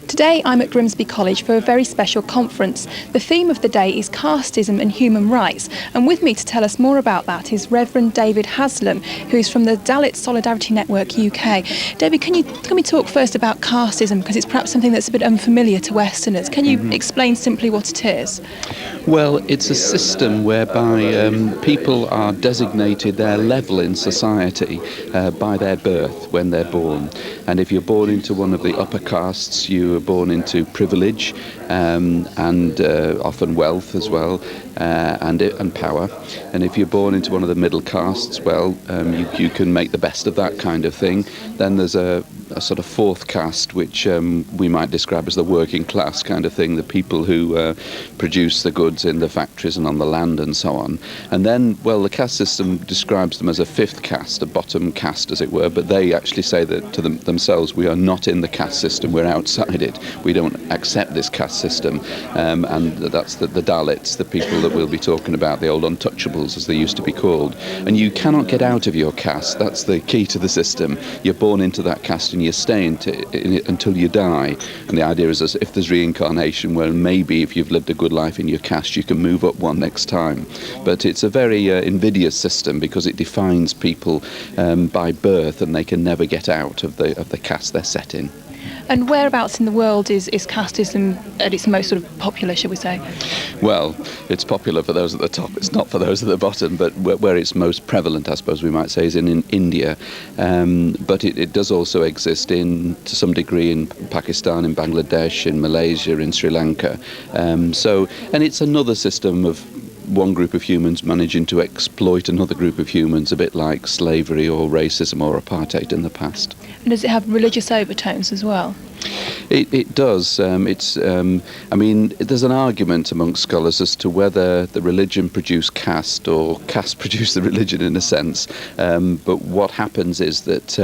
Today I'm at Grimsby College for a very special conference. The theme of the day is casteism and human rights, and with me to tell us more about that is Reverend David Haslam, who is from the Dalit Solidarity Network UK. David, can we talk first about casteism, because it's perhaps something that's a bit unfamiliar to Westerners. Can you explain simply what it is? Well, it's a system whereby people are designated their level in society by their birth when they're born. And if you're born into one of the upper castes, you are born into privilege and often wealth as well, and power. And if you're born into one of the middle castes, well, you can make the best of that kind of thing. Then there's a sort of fourth caste, which we might describe as the working class kind of thing, the people who produce the goods in the factories and on the land and so on. And then, well, the caste system describes them as a fifth caste, a bottom caste as it were, but they actually say that to themselves, we are not in the caste system, we're outside it. We don't accept this caste system. And that's the Dalits, the people that we'll be talking about, the old untouchables as they used to be called. And you cannot get out of your caste. That's the key to the system. You're born into that caste and you stay in it until you die. And the idea is, as if there's reincarnation, well, maybe if you've lived a good life in your caste, you can move up one next time. But it's a very invidious system because it defines people by birth, and they can never get out of the caste they're set in. And whereabouts in the world is casteism at its most sort of popular, shall we say? Well, it's popular for those at the top. It's not for those at the bottom, but where it's most prevalent, I suppose we might say, is in India. But it does also exist to some degree in Pakistan, in Bangladesh, in Malaysia, in Sri Lanka. And it's another system of one group of humans managing to exploit another group of humans, a bit like slavery or racism or apartheid in the past. And does it have religious overtones as well? It does. I mean, there's an argument amongst scholars as to whether the religion produced caste or caste produced the religion in a sense. But what happens is that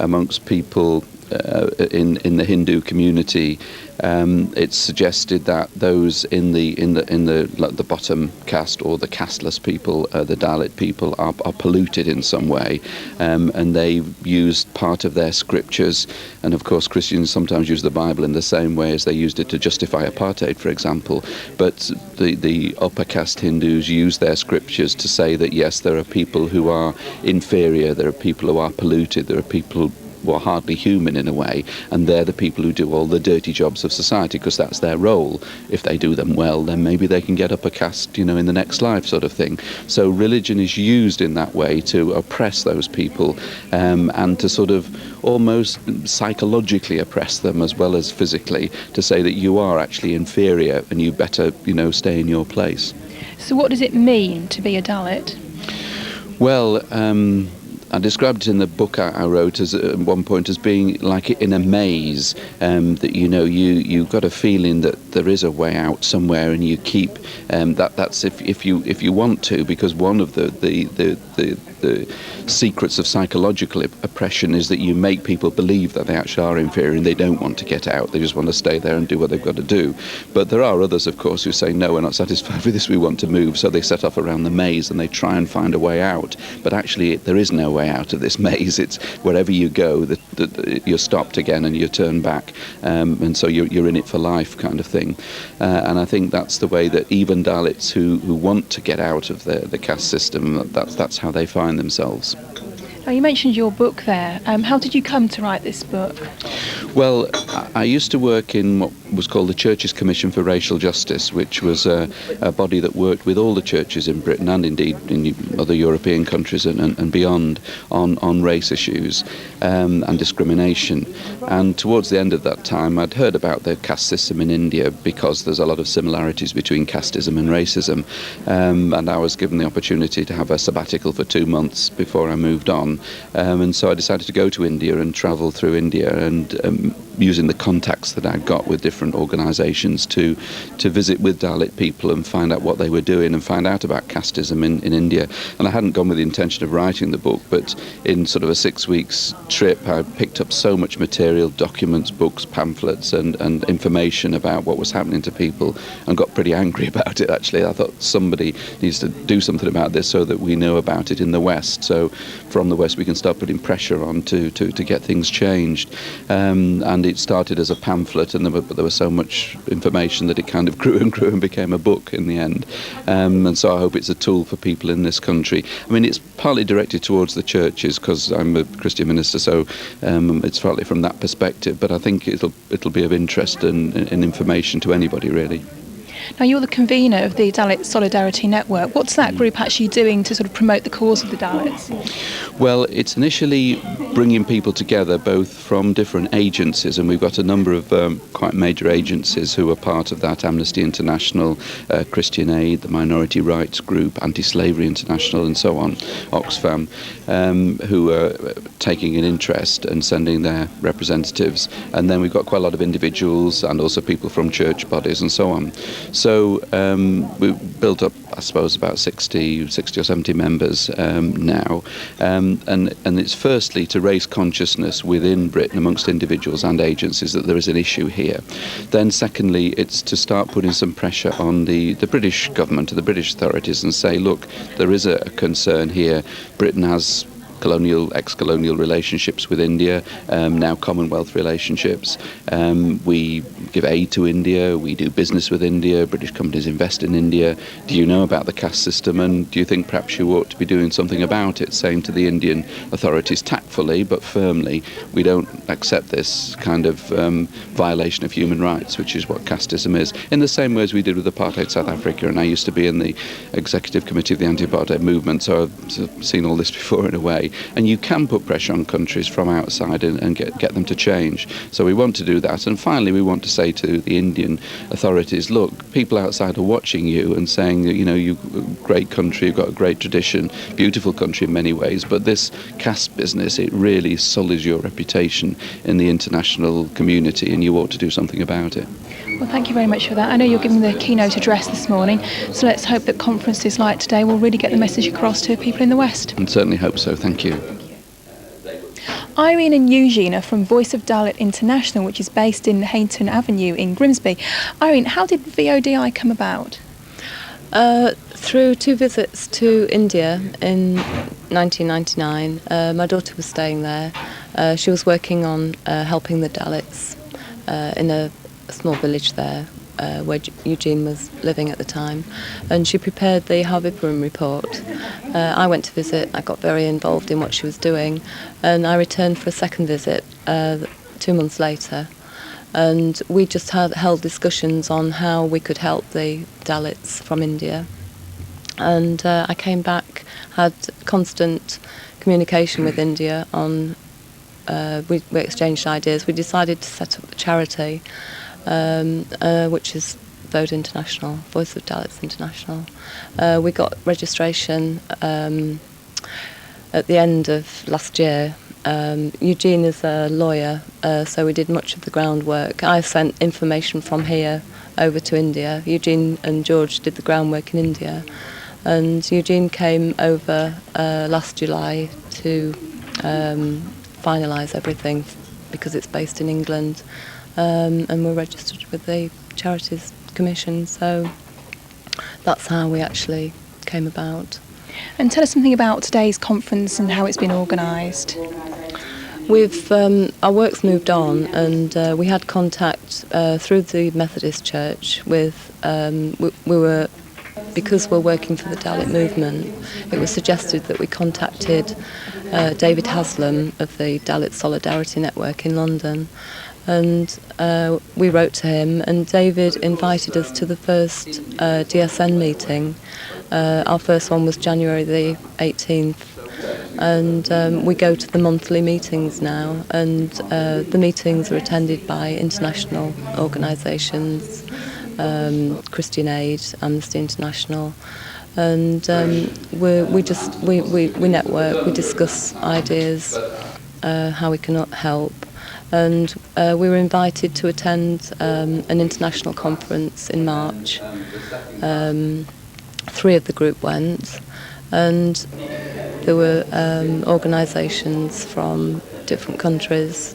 amongst people in the Hindu community, it's suggested that those in the bottom caste or the casteless people, the Dalit people, are polluted in some way, and they used part of their scriptures. And of course, Christians sometimes use the Bible in the same way as they used it to justify apartheid, for example. But the upper caste Hindus use their scriptures to say that yes, there are people who are inferior, there are people who are polluted, there are people who are hardly human in a way, and they're the people who do all the dirty jobs of society because that's their role. If they do them well, then maybe they can get upper caste, in the next life, sort of thing. So religion is used in that way to oppress those people, and to sort of almost psychologically oppress them as well as physically, to say that you are actually inferior and you better, stay in your place. So what does it mean to be a Dalit? Well, I described it in the book I wrote at one point as being like in a maze, that you've got a feeling that there is a way out somewhere, and you keep that's if you want to, because one of the secrets of psychological oppression is that you make people believe that they actually are inferior and they don't want to get out. They just want to stay there and do what they've got to do. But there are others, of course, who say, no, we're not satisfied with this, we want to move. So they set off around the maze and they try and find a way out. But actually, there is no way out of this maze. It's wherever you go, you're stopped again and you turn back. And so you're in it for life kind of thing. And I think that's the way that even Dalits who want to get out of the caste system, that's how they find themselves. Now, you mentioned your book there. How did you come to write this book? Well, I used to work in what was called the Churches Commission for Racial Justice, which was a body that worked with all the churches in Britain and indeed in other European countries and beyond on race issues and discrimination. And towards the end of that time, I'd heard about the caste system in India because there's a lot of similarities between casteism and racism. And I was given the opportunity to have a sabbatical for 2 months before I moved on. And so I decided to go to India and travel through India and using the contacts that I'd got with different organisations to visit with Dalit people and find out what they were doing and find out about casteism in India. And I hadn't gone with the intention of writing the book, but in sort of a 6 weeks trip I picked up so much material, documents, books, pamphlets and information about what was happening to people, and got pretty angry about it actually. I thought somebody needs to do something about this so that we know about it in the West, so from the West we can start putting pressure on to get things changed. And it started as a pamphlet, and there was so much information that it kind of grew and became a book in the end. And so I hope it's a tool for people in this country. I mean, it's partly directed towards the churches because I'm a Christian minister, so it's partly from that perspective. But I think it'll be of interest and information to anybody, really. Now, you're the convener of the Dalit Solidarity Network. What's that group actually doing to sort of promote the cause of the Dalits? Well, it's initially bringing people together both from different agencies, and we've got a number of quite major agencies who are part of that: Amnesty International, Christian Aid, the Minority Rights Group, Anti-Slavery International, and so on, Oxfam, who are taking an interest and sending their representatives. And then we've got quite a lot of individuals and also people from church bodies and so on. So we built up, I suppose, about 60 or 70 members now. And it's firstly to raise consciousness within Britain amongst individuals and agencies that there is an issue here. Then secondly, it's to start putting some pressure on the British government, the British authorities, and say, look, there is a concern here. Britain has ex-colonial relationships with India, now Commonwealth relationships. We give aid to India, we do business with India, British companies invest in India. Do you know about the caste system, and do you think perhaps you ought to be doing something about it, saying to the Indian authorities tactfully but firmly, we don't accept this kind of violation of human rights, which is what casteism is, in the same way as we did with apartheid South Africa. And I used to be in the executive committee of the anti-apartheid movement, so I've seen all this before in a way. And you can put pressure on countries from outside and get them to change. So we want to do that. And finally, we want to say to the Indian authorities, look, people outside are watching you and saying, you know, you're a great country, you've got a great tradition, beautiful country in many ways, but this caste business, it really sullies your reputation in the international community, and you ought to do something about it. Well, thank you very much for that. I know you're giving the keynote address this morning, so let's hope that conferences like today will really get the message across to people in the West. And certainly hope so. Thank you. Irene and Eugene are from Voice of Dalit International, which is based in Hainton Avenue in Grimsby. Irene, how did VODI come about? Through 2 visits to India in 1999. My daughter was staying there. She was working on helping the Dalits in a small village there where Eugene was living at the time, and she prepared the Harveypuram report. I went to visit. I got very involved in what she was doing, and I returned for a second visit 2 months later, and we just held discussions on how we could help the Dalits from India. And I came back, had constant communication with India on we exchanged ideas. We decided to set up a charity, which is VODI International, Voice of Dalits International. We got registration at the end of last year. Eugene is a lawyer, so we did much of the groundwork. I sent information from here over to India. Eugene and George did the groundwork in India. And Eugene came over last July to finalise everything because it's based in England. And we're registered with the Charities Commission, so that's how we actually came about. And tell us something about today's conference and how it's been organised. We've our work's moved on, and we had contact through the Methodist Church with we were, because we're working for the Dalit movement, it was suggested that we contacted David Haslam of the Dalit Solidarity Network in London. And we wrote to him, and David invited us to the first DSN meeting. Our first one was January the 18th, and we go to the monthly meetings now, and the meetings are attended by international organisations, Christian Aid, Amnesty International, and we network, we discuss ideas, how we can help. And we were invited to attend an international conference in March. 3 of the group went, and there were organisations from different countries,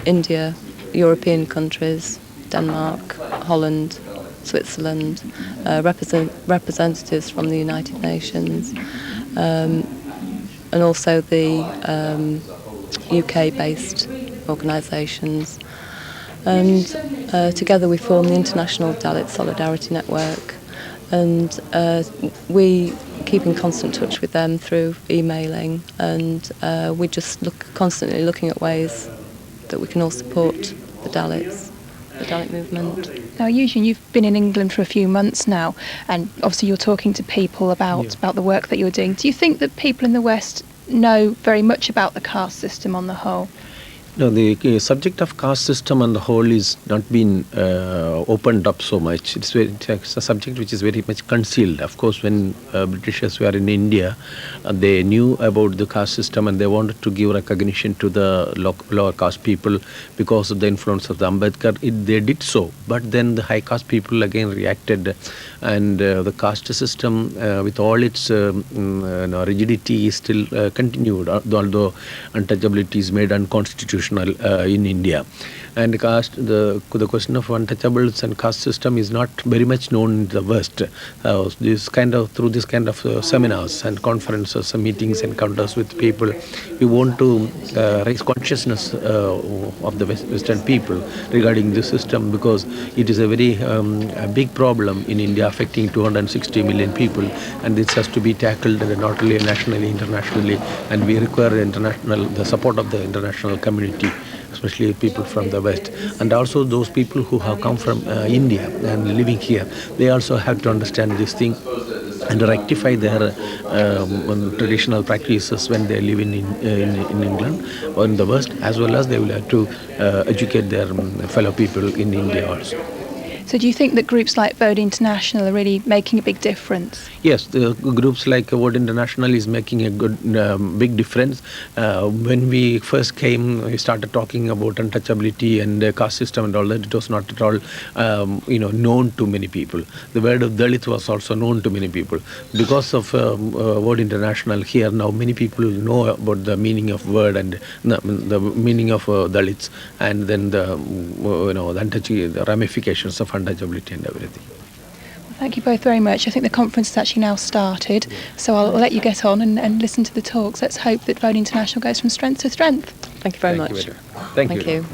India, European countries, Denmark, Holland, Switzerland, representatives from the United Nations, and also the UK-based organisations. And together we form the International Dalit Solidarity Network, and we keep in constant touch with them through emailing, and we just constantly looking at ways that we can all support the Dalits, the Dalit movement. Now, Eugene, you've been in England for a few months now, and obviously you're talking to people about the work that you're doing. Do you think that people in the West know very much about the caste system on the whole? No, the subject of caste system on the whole is not been opened up so much. It's a subject which is very much concealed. Of course, when Britishers were in India, they knew about the caste system and they wanted to give recognition to the lower caste people because of the influence of the Ambedkar. They did so, but then the high caste people again reacted, and the caste system, with all its rigidity, is still continued, although untouchability is made unconstitutional in India. And the question of untouchables and caste system is not very much known in the West. Through this kind of seminars and conferences and meetings, encounters with people, we want to raise consciousness of the Western people regarding this system, because it is a very a big problem in India, affecting 260 million people, and this has to be tackled not only nationally, internationally, and we require the support of the international community, especially people from the West, and also those people who have come from India and living here. They also have to understand this thing and rectify their traditional practices when they live in England or in the West, as well as they will have to educate their fellow people in India also. So do you think that groups like Vote International are really making a big difference? Yes, the groups like Vote International is making a big difference. When we first came, we started talking about untouchability and caste system and all that. It was not at all, known to many people. The word of Dalit was also known to many people. Because of Vote International here, now many people know about the meaning of word and the meaning of Dalits, and then the ramifications of untouchability and everything. Well, thank you both very much. I think the conference has actually now started, so I'll let you get on and listen to the talks. Let's hope that Vote International goes from strength to strength. Thank you very much. Thank you. Thank you.